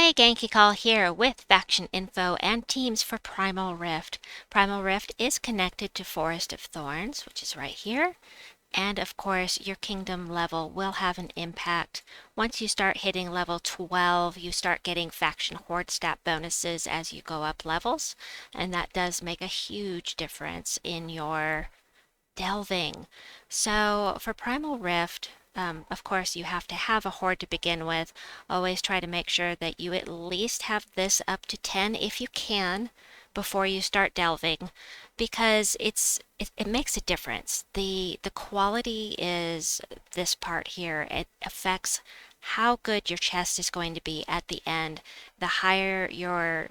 Hi, Genki Call here with faction info and teams for Primal Rift. Primal Rift is connected to Forest of Thorns, which is right here. And of course, your kingdom level will have an impact. Once you start hitting level 12, you start getting faction horde stat bonuses as you go up levels. And that does make a huge difference in your delving. So for Primal Rift, of course, you have to have a horde to begin with. Always try to make sure that you at least have this up to 10 if you can before you start delving, because it makes a difference. The quality is this part here. It affects how good your chest is going to be at the end. The higher your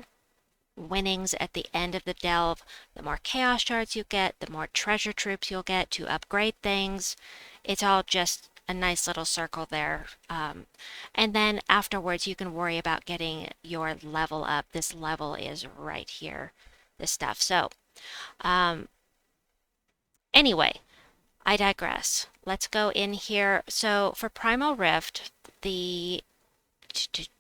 winnings at the end of the delve, the more chaos shards you get, the more treasure troops you'll get to upgrade things. It's all just a nice little circle there. And then afterwards, you can worry about getting your level up. This level is right here, this stuff. So, anyway, I digress. Let's go in here. So for Primal Rift, the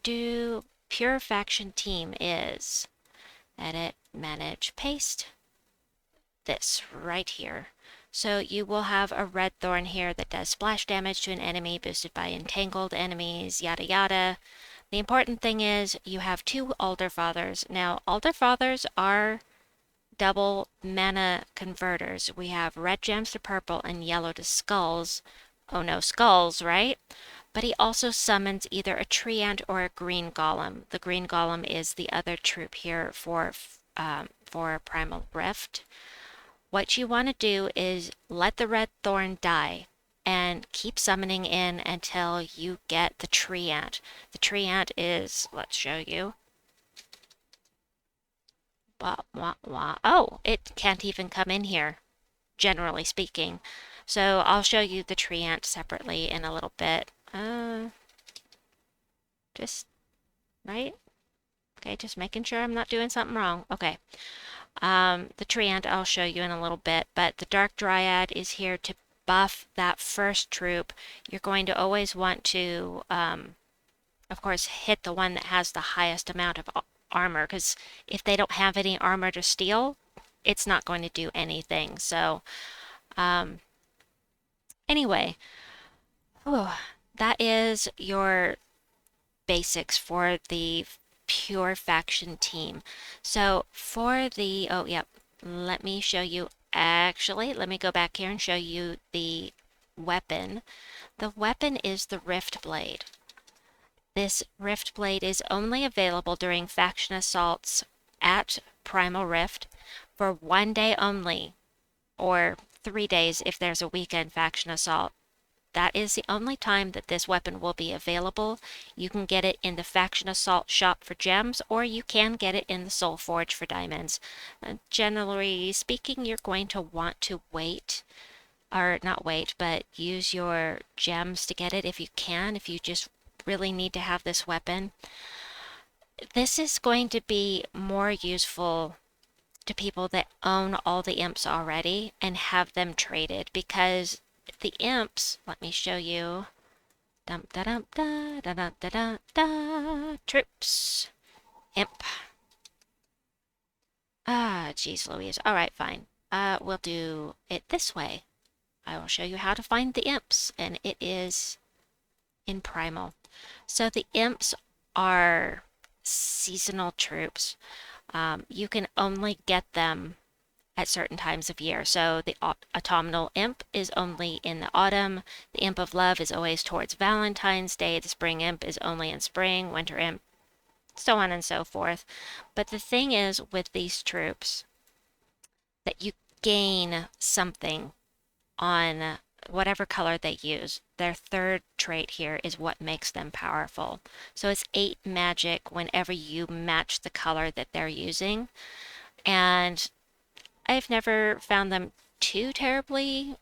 pure faction team is edit, manage, paste, this right here. So you will have a Redthorn here that does splash damage to an enemy boosted by entangled enemies, yada yada. The important thing is you have two Alderfathers. Now, Alderfathers are double mana converters. We have red gems to purple and yellow to skulls. Oh no, skulls, right? But he also summons either a Treeant or a green Golem. The green Golem is the other troop here for Primal Rift. What you want to do is let the Redthorn die and keep summoning in until you get the Treeant. The Treeant is, let's show you. Oh, it can't even come in here, generally speaking. So I'll show you the Treeant separately in a little bit. Just, right? Okay, just making sure I'm not doing something wrong. Okay. The Treant I'll show you in a little bit, but the Dark Dryad is here to buff that first troop. You're going to always want to, of course, hit the one that has the highest amount of armor, because if they don't have any armor to steal, it's not going to do anything. So, anyway, that is your basics for the pure faction team. So for the, oh, yep, let me show you, actually, let me go back here and show you the weapon. The weapon is the Riftblade. This Riftblade is only available during faction assaults at Primal Rift for 1 day only, or 3 days if there's a weekend faction assault. That is the only time that this weapon will be available. You can get it in the Faction Assault shop for gems, or you can get it in the Soul Forge for diamonds. Generally speaking, you're going to want to wait, or not wait, but use your gems to get it if you can, if you just really need to have this weapon. This is going to be more useful to people that own all the imps already and have them traded, because the imps, let me show you. Dum da dum da da da da da da. Troops. Imp. Geez Louise. Alright, fine. We'll do it this way. I will show you how to find the imps, and it is in Primal. So the imps are seasonal troops. You can only get them at certain times of year. So the autumnal imp is only in the autumn. The imp of love is always towards Valentine's Day. The spring imp is only in spring. Winter imp, so on and so forth. But the thing is with these troops that you gain something on whatever color they use. Their third trait here is what makes them powerful. So it's 8 magic whenever you match the color that they're using. And I've never found them too terribly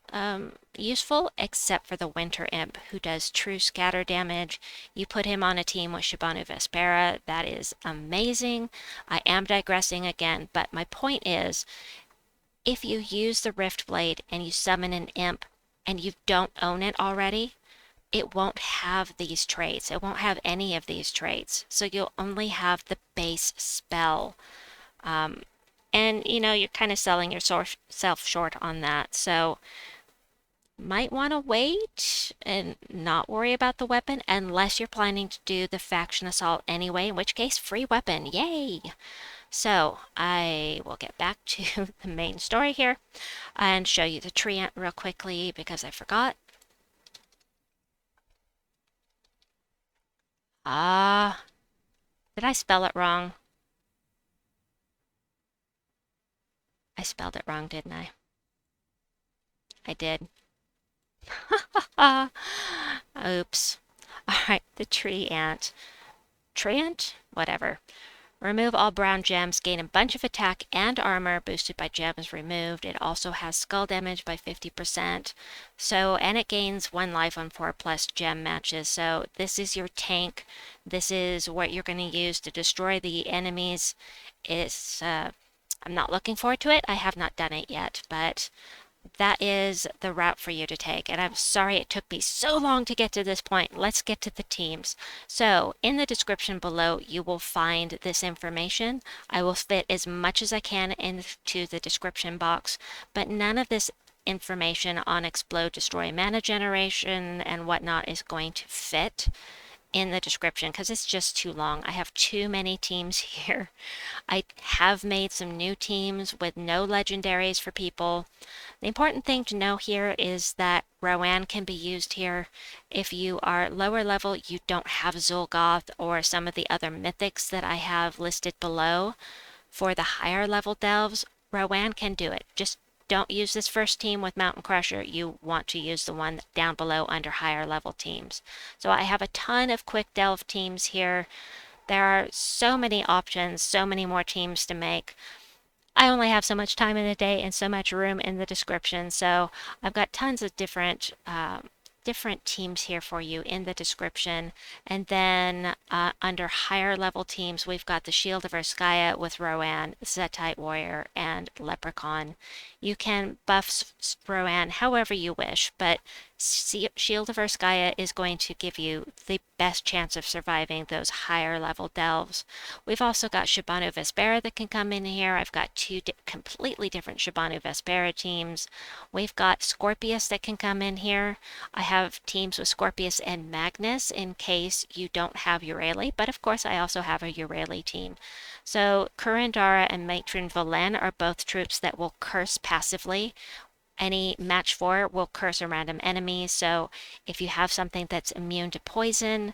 useful, except for the Winter Imp, who does true scatter damage. You put him on a team with Shibano Vespera, that is amazing. I am digressing again, but my point is, if you use the Riftblade and you summon an imp and you don't own it already, it won't have these traits. It won't have any of these traits. So you'll only have the base spell. And you're kind of selling yourself short on that. So might want to wait and not worry about the weapon unless you're planning to do the faction assault anyway, in which case free weapon. Yay! So I will get back to the main story here and show you the Treeant real quickly because I forgot. Did I spell it wrong? I spelled it wrong, didn't I? I did. Oops. Alright, the Treeant. Treeant? Whatever. Remove all brown gems, gain a bunch of attack and armor boosted by gems removed. It also has skull damage by 50%. And it gains 1 life on 4+ gem matches. So this is your tank. This is what you're going to use to destroy the enemies. I'm not looking forward to it. I have not done it yet, but that is the route for you to take. And I'm sorry it took me so long to get to this point. Let's get to the teams. So in the description below, you will find this information. I will fit as much as I can into the description box, but none of this information on explode, destroy, mana generation, and whatnot is going to fit in the description because it's just too long. I have too many teams here. I have made some new teams with no legendaries for people. The important thing to know here is that Rowanne can be used here. If you are lower level, you don't have Zul'Goth or some of the other mythics that I have listed below. For the higher level delves, Rowanne can do it. Just don't use this first team with Mountain Crusher. You want to use the one down below under higher level teams. So I have a ton of quick delve teams here. There are so many options, so many more teams to make. I only have so much time in a day and so much room in the description, so I've got tons of different teams here for you in the description. And then under higher level teams, we've got the Shield of Erskaya with Rowanne, Settite Warrior, and Leprechaun. You can buff Rowanne however you wish, but Shield of Erskaya is going to give you the best chance of surviving those higher level delves. We've also got Shibano Vespera that can come in here. I've got 2 completely different Shibano Vespera teams. We've got Scorpius that can come in here. I have teams with Scorpius and Magnus in case you don't have Euryale, but of course I also have a Euryale team. So Kurandara and Matron Valen are both troops that will curse passively. Any match 4 will curse a random enemy, so if you have something that's immune to poison,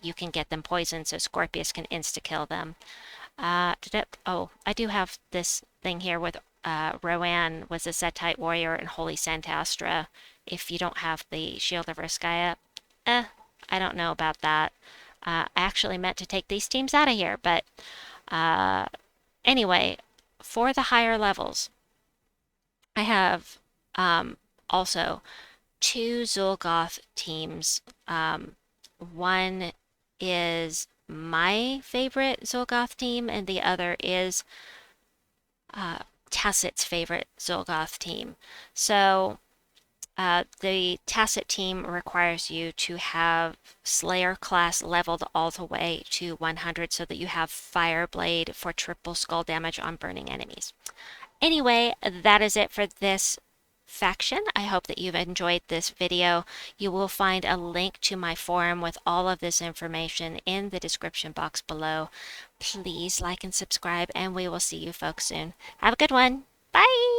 you can get them poisoned, so Scorpius can insta-kill them. I do have this thing here with Rowanne was a Settite Warrior and Holy Santastra. If you don't have the Shield of Erskaya, I don't know about that. I actually meant to take these teams out of here, but anyway, for the higher levels, I have also 2 Zul'Goth teams. One is my favorite Zul'Goth team, and the other is Tacit's favorite Zul'Goth team. So the Tacit team requires you to have Slayer class leveled all the way to 100 so that you have Fireblade for triple skull damage on burning enemies. Anyway, that is it for this faction. I hope that you've enjoyed this video. You will find a link to my forum with all of this information in the description box below. Please like and subscribe, and we will see you folks soon. Have a good one. Bye!